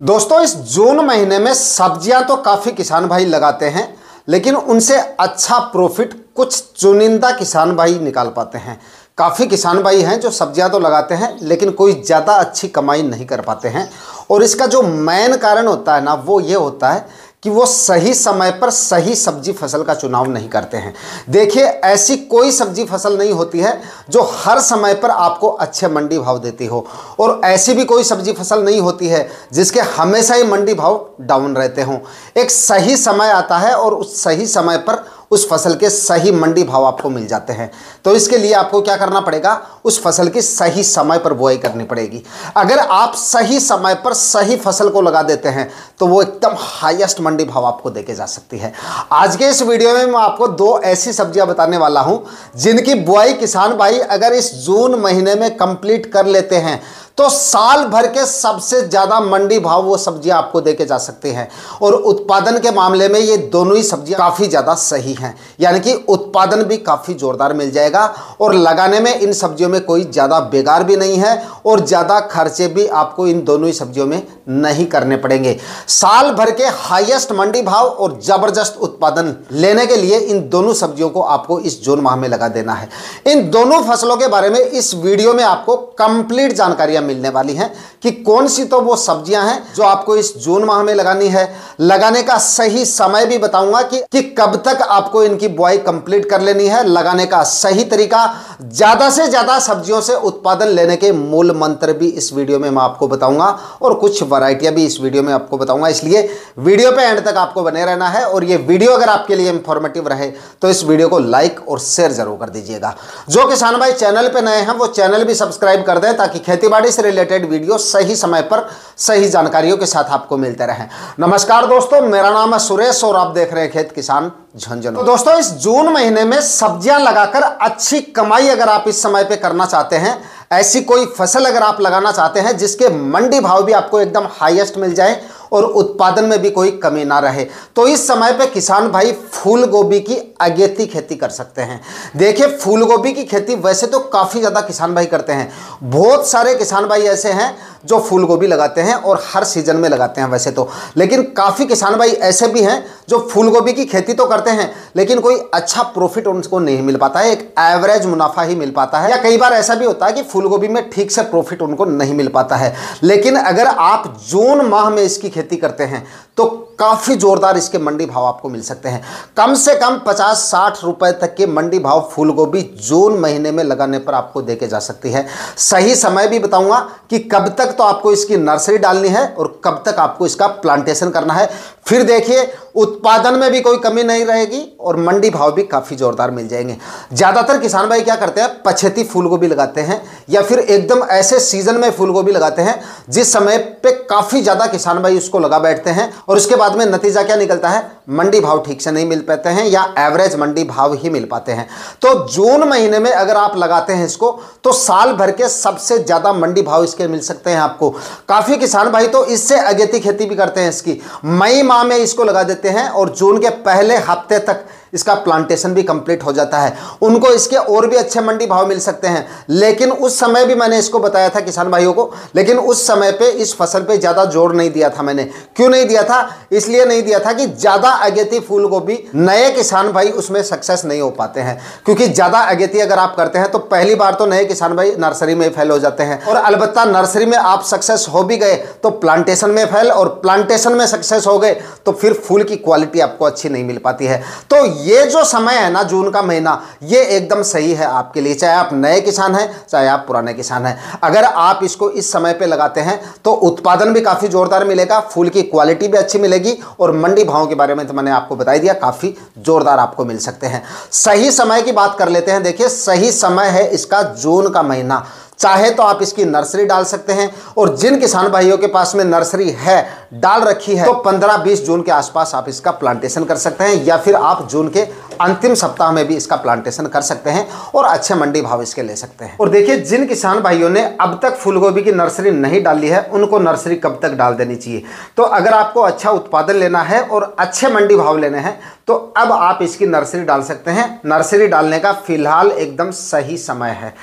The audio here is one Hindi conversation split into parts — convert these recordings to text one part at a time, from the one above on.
दोस्तों, इस जून महीने में सब्जियां तो काफ़ी किसान भाई लगाते हैं, लेकिन उनसे अच्छा प्रॉफिट कुछ चुनिंदा किसान भाई निकाल पाते हैं। काफ़ी किसान भाई हैं जो सब्जियां तो लगाते हैं लेकिन कोई ज़्यादा अच्छी कमाई नहीं कर पाते हैं। और इसका जो मेन कारण होता है ना, वो ये होता है कि वो सही समय पर सही सब्जी फसल का चुनाव नहीं करते हैं। देखिए, ऐसी कोई सब्जी फसल नहीं होती है जो हर समय पर आपको अच्छे मंडी भाव देती हो, और ऐसी भी कोई सब्जी फसल नहीं होती है जिसके हमेशा ही मंडी भाव डाउन रहते हों। एक सही समय आता है और उस सही समय पर उस फसल के सही मंडी भाव आपको मिल जाते हैं। तो इसके लिए आपको क्या करना पड़ेगा, उस फसल की सही समय पर बुआई करनी पड़ेगी। अगर आप सही समय पर सही फसल को लगा देते हैं तो वो एकदम हाईएस्ट मंडी भाव आपको देके जा सकती है। आज के इस वीडियो में मैं आपको दो ऐसी सब्जियां बताने वाला हूं जिनकी बुआई किसान भाई अगर इस जून महीने में कंप्लीट कर लेते हैं तो साल भर के सबसे ज़्यादा मंडी भाव वो सब्जियां आपको देके जा सकते हैं। और उत्पादन के मामले में ये दोनों ही सब्जियां काफ़ी ज़्यादा सही हैं, यानी कि उत्पादन भी काफ़ी ज़ोरदार मिल जाएगा और लगाने में इन सब्जियों में कोई ज़्यादा बेकार भी नहीं है और ज़्यादा खर्चे भी आपको इन दोनों ही सब्जियों में नहीं करने पड़ेंगे। साल भर के हाईएस्ट मंडी भाव और ज़बरदस्त उत्पादन लेने के लिए इन दोनों सब्जियों को आपको इस जून माह में लगा देना है। इन दोनों फसलों के बारे में इस वीडियो में आपको कंप्लीट जानकारियां मिलने वाली हैं कि कौन सी तो वो सब्जियां हैं जो आपको इस जून माह में लगानी है। लगाने का सही समय भी बताऊंगा कि कब तक आपको इनकी बुआई कंप्लीट कर लेनी है। लगाने का सही तरीका, ज्यादा से ज्यादा सब्जियों से उत्पादन लेने के मूल मंत्र भी इस वीडियो में मैं आपको बताऊंगा और कुछ वैरायटियां भी इस वीडियो में आपको बताऊंगा। इसलिए वीडियो पे एंड तक आपको बने रहना है और ये वीडियो अगर आपके लिए इंफॉर्मेटिव रहे तो इस वीडियो को लाइक और शेयर जरूर कर दीजिएगा। जो किसान भाई चैनल पे नए हैं वो चैनल भी सब्सक्राइब कर दें ताकि खेतीबाड़ी से रिलेटेड वीडियो सही समय पर सही जानकारियों के साथ आपको मिलते रहें। नमस्कार दोस्तों, मेरा नाम है सुरेश और आप देख रहे हैं खेत किसान झुंझुनू। तो दोस्तों, इस जून महीने में सब्जियां लगाकर अच्छी कमाई अगर आप इस समय पे करना चाहते हैं, ऐसी कोई फसल अगर आप लगाना चाहते हैं जिसके मंडी भाव भी आपको एकदम हाईएस्ट मिल जाए और उत्पादन में भी कोई कमी ना रहे, तो इस समय पे किसान भाई फूल गोभी की अगेती खेती कर सकते हैं। देखिए, फूल गोभी की खेती वैसे तो काफ़ी ज़्यादा किसान भाई करते हैं। बहुत सारे किसान भाई ऐसे हैं जो फूल गोभी लगाते हैं और हर सीजन में लगाते हैं वैसे तो, लेकिन काफ़ी किसान भाई ऐसे भी हैं जो फूल गोभी की खेती तो करते हैं लेकिन कोई अच्छा प्रॉफिट उनको नहीं मिल पाता है। एक एवरेज मुनाफा ही मिल पाता है, या कई बार ऐसा भी होता है कि फूल गोभी में ठीक से प्रॉफिट उनको नहीं मिल पाता है। लेकिन अगर आप जून माह में इसकी खेती करते हैं तो काफ़ी जोरदार इसके मंडी भाव आपको मिल सकते हैं। कम से कम 50-60 रुपए तक के मंडी भाव फूल गोभी जून महीने में लगाने पर आपको देके जा सकती है। सही समय भी बताऊंगा कि कब तक तो आपको इसकी नर्सरी डालनी है और कब तक आपको इसका प्लांटेशन करना है। फिर देखिए, उत्पादन में भी कोई कमी नहीं रहेगी और मंडी भाव भी काफ़ी जोरदार मिल जाएंगे। ज़्यादातर किसान भाई क्या करते हैं, पछेती फूल गोभी लगाते हैं या फिर एकदम ऐसे सीजन में फूल गोभी लगाते हैं जिस समय पे काफ़ी ज़्यादा किसान भाई उसको लगा बैठते हैं और उसके बाद में नतीजा क्या निकलता है, मंडी भाव ठीक से नहीं मिल पाते हैं या एवरेज मंडी भाव ही मिल पाते हैं। तो जून महीने में अगर आप लगाते हैं इसको तो साल भर के सबसे ज़्यादा मंडी भाव इसके मिल सकते हैं आपको। काफ़ी किसान भाई तो इससे अगेती खेती भी करते हैं इसकी, मई माह में इसको लगा देते हैं और जून के पहले हफ्ते तक इसका प्लांटेशन भी कंप्लीट हो जाता है। उनको इसके और भी अच्छे मंडी भाव मिल सकते हैं, लेकिन उस समय भी मैंने इसको बताया था किसान भाइयों को, लेकिन उस समय पे इस फसल पे ज़्यादा जोर नहीं दिया था मैंने। क्यों नहीं दिया था? इसलिए नहीं दिया था कि ज़्यादा अगेती फूल गोभी नए किसान भाई उसमें सक्सेस नहीं हो पाते हैं, क्योंकि ज़्यादा अगेती अगर आप करते हैं तो पहली बार तो नए किसान भाई नर्सरी में फेल हो जाते हैं, और अलबत्ता नर्सरी में आप सक्सेस हो भी गए तो प्लांटेशन में फेल, और प्लांटेशन में सक्सेस हो गए तो फिर फूल की क्वालिटी आपको अच्छी नहीं मिल पाती है। तो ये जो समय है ना, जून का महीना, ये एकदम सही है आपके लिए, चाहे आप नए किसान हैं चाहे आप पुराने किसान हैं। अगर आप इसको इस समय पे लगाते हैं तो उत्पादन भी काफ़ी जोरदार मिलेगा, फूल की क्वालिटी भी अच्छी मिलेगी और मंडी भावों के बारे में तो मैंने आपको बता ही दिया, काफ़ी जोरदार आपको मिल सकते हैं। सही समय की बात कर लेते हैं। देखिए, सही समय है इसका जून का महीना। चाहे तो आप इसकी नर्सरी डाल सकते हैं, और जिन किसान भाइयों के पास में नर्सरी है, डाल रखी है, तो 15-20 जून के आसपास आप इसका प्लांटेशन कर सकते हैं, या फिर आप जून के अंतिम सप्ताह में भी इसका प्लांटेशन कर सकते हैं और अच्छे मंडी भाव इसके ले सकते हैं। और देखिए, जिन किसान भाइयों ने अब तक फूलगोभी की नर्सरी नहीं डाली है उनको नर्सरी कब तक डाल देनी चाहिए। तो अगर आपको अच्छा उत्पादन लेना है और अच्छे मंडी भाव लेने हैं तो अब आप इसकी नर्सरी डाल सकते हैं। नर्सरी डालने का फिलहाल एकदम सही समय है।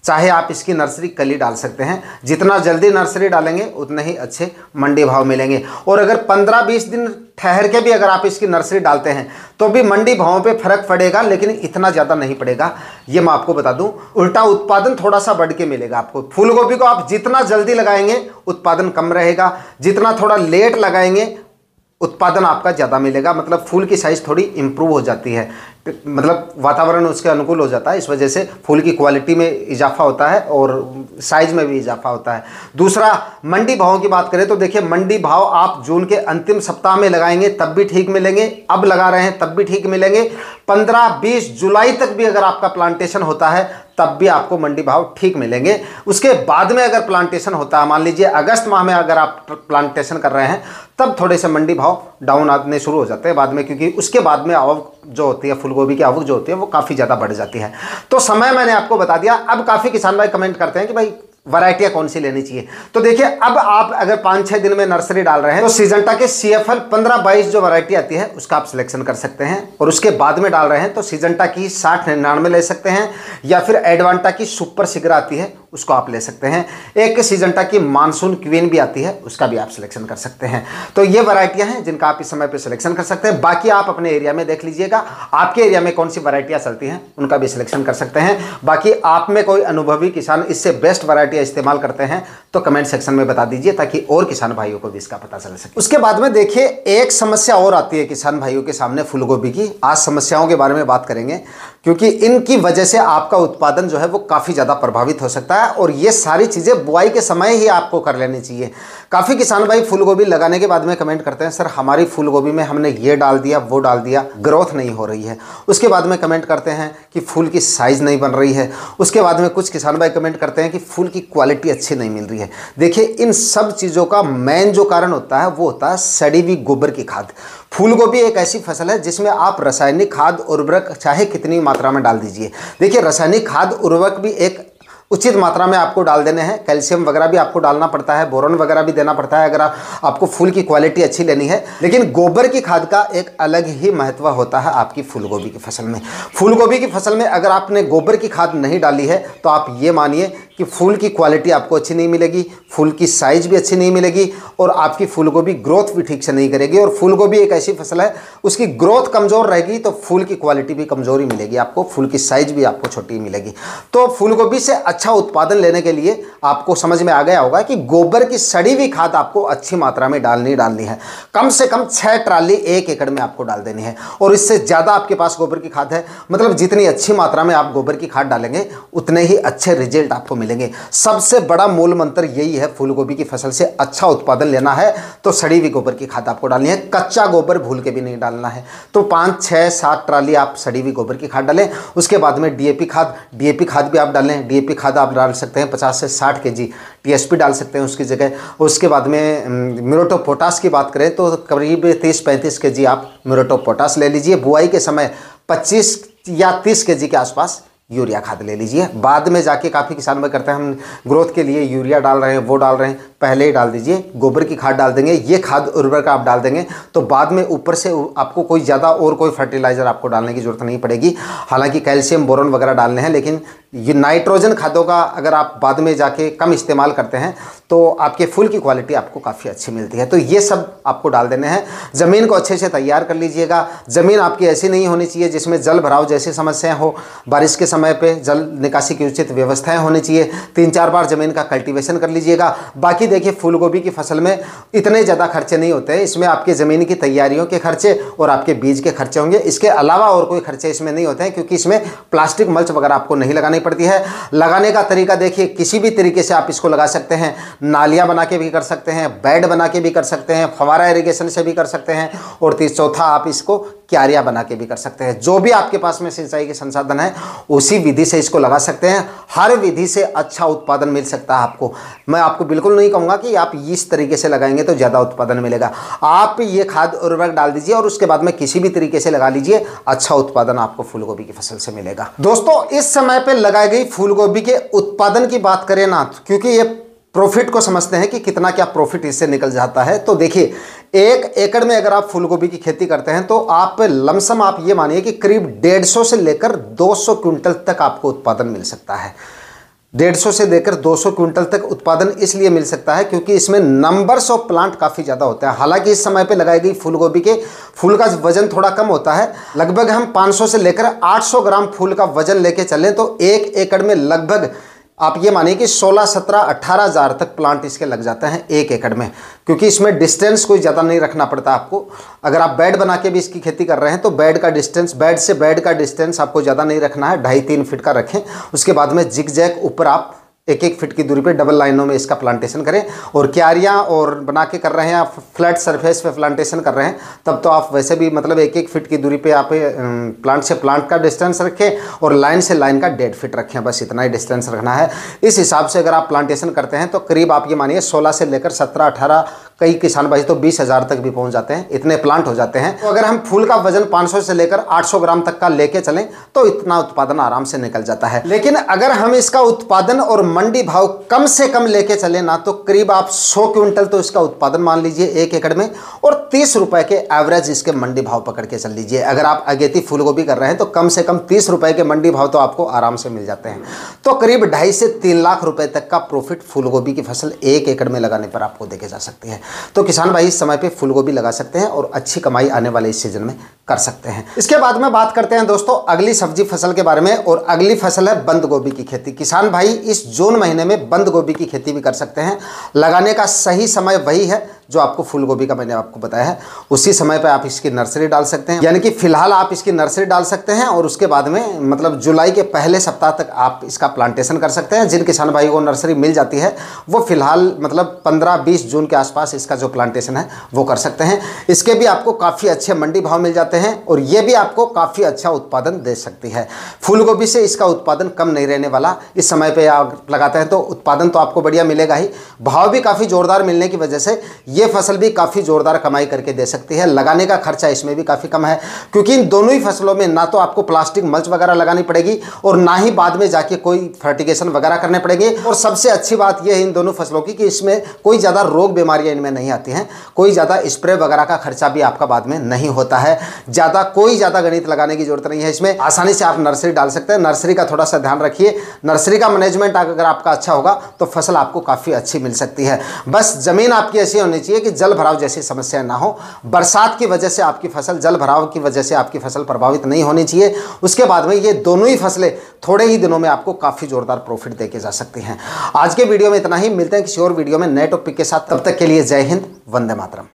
चाहे आप इसकी नर्सरी कल ही डाल सकते हैं। जितना जल्दी नर्सरी डालेंगे उतने ही अच्छे मंडी भाव मिलेंगे। और अगर 15-20 दिन ठहर के भी अगर आप इसकी नर्सरी डालते हैं तो भी मंडी भावों पे फर्क पड़ेगा, लेकिन इतना ज़्यादा नहीं पड़ेगा, ये मैं आपको बता दूं। उल्टा उत्पादन थोड़ा सा बढ़ के मिलेगा आपको। फूल गोभी को आप जितना जल्दी लगाएंगे उत्पादन कम रहेगा, जितना थोड़ा लेट लगाएंगे उत्पादन आपका ज़्यादा मिलेगा। मतलब फूल की साइज़ थोड़ी इम्प्रूव हो जाती है, मतलब वातावरण उसके अनुकूल हो जाता है। इस वजह से फूल की क्वालिटी में इजाफा होता है और साइज में भी इजाफा होता है। दूसरा, मंडी भाव की बात करें तो देखिए, मंडी भाव आप जून के अंतिम सप्ताह में लगाएंगे तब भी ठीक मिलेंगे, अब लगा रहे हैं तब भी ठीक मिलेंगे। 15-20 जुलाई तक भी अगर आपका प्लांटेशन होता है तब भी आपको मंडी भाव ठीक मिलेंगे। उसके बाद में अगर प्लांटेशन होता है, मान लीजिए अगस्त माह में अगर आप प्लांटेशन कर रहे हैं, तब थोड़े से मंडी भाव डाउन आने शुरू हो जाते हैं बाद में, क्योंकि उसके बाद में आवक जो होती है, फूलगोभी की आवक जो होती है वो काफ़ी ज़्यादा बढ़ जाती है। तो समय मैंने आपको बता दिया। अब काफ़ी किसान भाई कमेंट करते हैं कि भाई वैरायटियां कौन सी लेनी चाहिए। तो देखिए, अब आप अगर 5-6 दिन में नर्सरी डाल रहे हैं तो सिजेंटा के CFL 15-22 जो वैरायटी आती है उसका आप सिलेक्शन कर सकते हैं। और उसके बाद में डाल रहे हैं तो सिजेंटा की 60-99 ले सकते हैं, या फिर एडवांटा की सुपर सिग्रा आती है उसको आप ले सकते हैं। एक सिजेंटा की मानसून क्वीन भी आती है, उसका भी आप सिलेक्शन कर सकते हैं। तो ये वैरायटियां हैं जिनका आप इस समय पे सिलेक्शन कर सकते हैं। बाकी आप अपने एरिया में देख लीजिएगा, आपके एरिया में कौन सी वैरायटियां चलती हैं उनका भी सिलेक्शन कर सकते हैं। बाकी आप में कोई अनुभवी किसान इससे बेस्ट वैरायटियां इस्तेमाल करते हैं तो कमेंट सेक्शन में बता दीजिए, ताकि और किसान भाइयों को भी इसका पता चल सके। उसके बाद में देखिए, एक समस्या और आती है किसान भाइयों के सामने फूलगोभी की। आज समस्याओं के बारे में बात करेंगे, क्योंकि इनकी वजह से आपका उत्पादन जो है वो काफ़ी ज़्यादा प्रभावित हो सकता है। और ये सारी चीज़ें बुआई के समय ही आपको कर लेनी चाहिए। काफ़ी किसान भाई फूलगोभी लगाने के बाद में कमेंट करते हैं, सर हमारी फूलगोभी में हमने ये डाल दिया वो डाल दिया, ग्रोथ नहीं हो रही है। उसके बाद में कमेंट करते हैं कि फूल की साइज़ नहीं बन रही है। उसके बाद में कुछ किसान भाई कमेंट करते हैं कि फूल की क्वालिटी अच्छी नहीं मिल रही है। देखिए, इन सब चीज़ों का मेन जो कारण होता है वो होता है सड़ी हुई गोबर की खाद। फूलगोभी एक ऐसी फसल है जिसमें आप रासायनिक खाद उर्वरक चाहे कितनी मात्रा में डाल दीजिए। देखिए, रासायनिक खाद उर्वरक भी एक उचित मात्रा में आपको डाल देने हैं। कैल्शियम वगैरह भी आपको डालना पड़ता है, बोरॉन वगैरह भी देना पड़ता है अगर आपको फूल की क्वालिटी अच्छी लेनी है। लेकिन गोबर की खाद का एक अलग ही महत्व होता है आपकी फूलगोभी की फसल में। फूलगोभी की फसल में अगर आपने गोबर की खाद नहीं डाली है तो आप ये मानिए कि फूल की क्वालिटी आपको अच्छी नहीं मिलेगी, फूल की साइज भी अच्छी नहीं मिलेगी, और आपकी फूलगोभी ग्रोथ भी ठीक से नहीं करेगी। और फूलगोभी एक ऐसी फसल है, उसकी ग्रोथ कमज़ोर रहेगी तो फूल की क्वालिटी भी कमज़ोर ही मिलेगी आपको, फूल की साइज भी आपको छोटी मिलेगी। तो फूलगोभी से अच्छा उत्पादन लेने के लिए आपको समझ में आ गया होगा कि गोबर की सड़ी हुई खाद आपको अच्छी मात्रा में डालनी है। कम से कम 6 ट्राली 1 एकड़ में आपको डाल देनी है। और इससे ज़्यादा आपके पास गोबर की खाद है, मतलब जितनी अच्छी मात्रा में आप गोबर की खाद डालेंगे उतने ही अच्छे रिजल्ट आपको मिलेंगे। सबसे बड़ा मूल मंत्र यही है, फूलगोभी की फसल से अच्छा उत्पादन लेना है तो सड़ी हुई गोबर की खाद आपको डालनी है। कच्चा गोबर भूल के भी नहीं डालना है। तो 5, 6, 7 ट्राली आप सड़ी हुई गोबर की खाद डालें। उसके बाद में डीएपी खाद भी आप डालें। डीएपी खाद आप डाल सकते हैं 50 से 60 kg। टीएसपी डाल सकते हैं उसकी जगह। उसके बाद में म्यूरेट ऑफ पोटाश की बात करें तो करीब 30-35 kg आप म्यूरेट ऑफ पोटाश ले लीजिए। बुआई के समय 25 या 30 kg के आसपास यूरिया खाद ले लीजिए। बाद में जाके काफ़ी किसान में करते हैं हम ग्रोथ के लिए यूरिया डाल रहे हैं, वो डाल रहे हैं, पहले ही डाल दीजिए। गोबर की खाद डाल देंगे, ये खाद उर्वरक आप डाल देंगे तो बाद में ऊपर से आपको कोई ज़्यादा और कोई फर्टिलाइज़र आपको डालने की ज़रूरत नहीं पड़ेगी। हालांकि कैल्शियम बोरॉन वगैरह डालने हैं, लेकिन ये नाइट्रोजन खादों का अगर आप बाद में जाके कम इस्तेमाल करते हैं तो आपके फूल की क्वालिटी आपको काफ़ी अच्छी मिलती है। तो ये सब आपको डाल देने हैं। ज़मीन को अच्छे से तैयार कर लीजिएगा। ज़मीन आपकी ऐसी नहीं होनी चाहिए जिसमें जल भराव जैसी समस्याएं हो। बारिश के समय पे जल निकासी की उचित व्यवस्थाएं होनी चाहिए। 3-4 बार ज़मीन का कल्टीवेशन कर लीजिएगा। बाकी देखिए, फूलगोभी की फसल में इतने ज़्यादा खर्चे नहीं होते हैं। इसमें आपके ज़मीन की तैयारियों के खर्चे और आपके बीज के खर्चे होंगे। इसके अलावा और कोई खर्चे इसमें नहीं होते हैं, क्योंकि इसमें प्लास्टिक मल्च वगैरह आपको नहीं लगानी पड़ती है। लगाने का तरीका देखिए, किसी भी तरीके से आप इसको लगा सकते हैं। नालियाँ बना के भी कर सकते हैं, बेड बना के भी कर सकते हैं, फवारा इरिगेशन से भी कर सकते हैं, और चौथा आप इसको क्यारियाँ बना के भी कर सकते हैं। जो भी आपके पास में सिंचाई के संसाधन है उसी विधि से इसको लगा सकते हैं। हर विधि से अच्छा उत्पादन मिल सकता है आपको। मैं आपको बिल्कुल नहीं कहूँगा कि आप इस तरीके से लगाएंगे तो ज़्यादा उत्पादन मिलेगा। आप ये खाद उर्वरक डाल दीजिए और उसके बाद में किसी भी तरीके से लगा लीजिए, अच्छा उत्पादन आपको फूलगोभी की फसल से मिलेगा। दोस्तों, इस समय पर लगाई गई फूलगोभी के उत्पादन की बात करें ना, क्योंकि ये प्रॉफिट को समझते हैं कि कितना क्या प्रॉफिट इससे निकल जाता है। तो देखिए, 1 एकड़ में अगर आप फूलगोभी की खेती करते हैं तो आप लमसम आप ये मानिए कि करीब 150 से लेकर 200 क्विंटल तक आपको उत्पादन मिल सकता है। 150 से लेकर 200 क्विंटल तक उत्पादन इसलिए मिल सकता है क्योंकि इसमें नंबर्स ऑफ प्लांट काफ़ी ज़्यादा होते हैं। हालांकि इस समय पे लगाई गई फूल गोभी के फूल का वजन थोड़ा कम होता है। लगभग हम 500 से लेकर 800 ग्राम फूल का वजन लेके चलें तो 1 एकड़ में लगभग आप ये मानिए कि 16, 17, 18 हज़ार तक प्लांट इसके लग जाते हैं 1 एकड़ में, क्योंकि इसमें डिस्टेंस कोई ज़्यादा नहीं रखना पड़ता आपको। अगर आप बेड बना के भी इसकी खेती कर रहे हैं तो बेड का डिस्टेंस, बेड से बेड का डिस्टेंस आपको ज़्यादा नहीं रखना है, 2.5-3 फीट का रखें। उसके बाद में जिग जैग ऊपर आप 1-1 फीट की दूरी पे डबल लाइनों में इसका प्लांटेशन करें। और क्यारियाँ और बना के कर रहे हैं आप, फ्लैट सरफेस पे प्लांटेशन कर रहे हैं, तब तो आप वैसे भी मतलब 1-1 फीट की दूरी पे आप प्लांट से प्लांट का डिस्टेंस रखें और लाइन से लाइन का 1.5 फीट रखें, बस इतना ही डिस्टेंस रखना है। इस हिसाब से अगर आप प्लांटेशन करते हैं तो करीब आप ये मानिए 16 से लेकर 17-18, कई किसान भाई तो 20 हज़ार तक भी पहुंच जाते हैं, इतने प्लांट हो जाते हैं। तो अगर हम फूल का वजन 500 से लेकर 800 ग्राम तक का लेके चलें तो इतना उत्पादन आराम से निकल जाता है। लेकिन अगर हम इसका उत्पादन और मंडी भाव कम से कम लेके चले ना तो करीब आप 100 क्विंटल तो इसका उत्पादन मान लीजिए 1 एकड़ में, और 30 रुपए के एवरेज इसके मंडी भाव पकड़ के चल लीजिए। अगर आप अगेती फूल गोभी कर रहे हैं तो कम से कम 30 रुपए के मंडी भाव तो आपको आराम से मिल जाते हैं। तो करीब 2.5 से 3 लाख रुपए तक का प्रॉफिट फूल गोभी की फसल 1 एकड़ में लगाने पर आपको देखे जा सकती है। तो किसान भाई इस समय पे फूल गोभी लगा सकते हैं और अच्छी कमाई आने वाले इस सीजन में कर सकते हैं। इसके बाद में बात करते हैं दोस्तों अगली सब्जी फसल के बारे में, और अगली फसल है बंद गोभी की खेती। किसान भाई इस जून महीने में बंद गोभी की खेती भी कर सकते हैं। लगाने का सही समय वही है जो आपको फूल गोभी का मैंने आपको बताया है, उसी समय पे आप इसकी नर्सरी डाल सकते हैं। यानी कि फिलहाल आप इसकी नर्सरी डाल सकते हैं और उसके बाद में मतलब जुलाई के पहले सप्ताह तक आप इसका प्लांटेशन कर सकते हैं। जिन किसान भाई को नर्सरी मिल जाती है वो फिलहाल मतलब 15-20 जून के आसपास इसका जो प्लांटेशन है वो कर सकते हैं। इसके भी आपको काफ़ी अच्छे मंडी भाव मिल जाते हैं और ये भी आपको काफ़ी अच्छा उत्पादन दे सकती है। फूल गोभी से इसका उत्पादन कम नहीं रहने वाला। इस समय पर आप लगाते हैं तो उत्पादन तो आपको बढ़िया मिलेगा ही, भाव भी काफ़ी ज़ोरदार मिलने की वजह से ये फसल भी काफ़ी ज़ोरदार कमाई करके दे सकती है। लगाने का खर्चा इसमें भी काफ़ी कम है, क्योंकि इन दोनों ही फसलों में ना तो आपको प्लास्टिक मल्च वगैरह लगानी पड़ेगी और ना ही बाद में जाके कोई फर्टिगेशन वगैरह करने पड़ेंगे। और सबसे अच्छी बात यह है इन दोनों फसलों की कि इसमें कोई ज़्यादा रोग बीमारियां इनमें नहीं आती हैं, कोई ज़्यादा स्प्रे वगैरह का खर्चा भी आपका बाद में नहीं होता है, कोई ज़्यादा गणित लगाने की जरूरत नहीं है। इसमें आसानी से आप नर्सरी डाल सकते हैं। नर्सरी का थोड़ा सा ध्यान रखिए, नर्सरी का मैनेजमेंट अगर आपका अच्छा होगा तो फसल आपको काफ़ी अच्छी मिल सकती है। बस ज़मीन आपकी ऐसी होनी चाहिए कि जल भराव जैसी समस्या ना हो, बरसात की वजह से आपकी फसल, जल भराव की वजह से आपकी फसल प्रभावित नहीं होनी चाहिए। उसके बाद में ये दोनों ही फसलें थोड़े ही दिनों में आपको काफ़ी जोरदार प्रॉफिट देके जा सकती हैं। आज के वीडियो में इतना ही, मिलते हैं किसी और वीडियो में नए टॉपिक के साथ। तब तक के लिए जय हिंद, वंदे मातरम।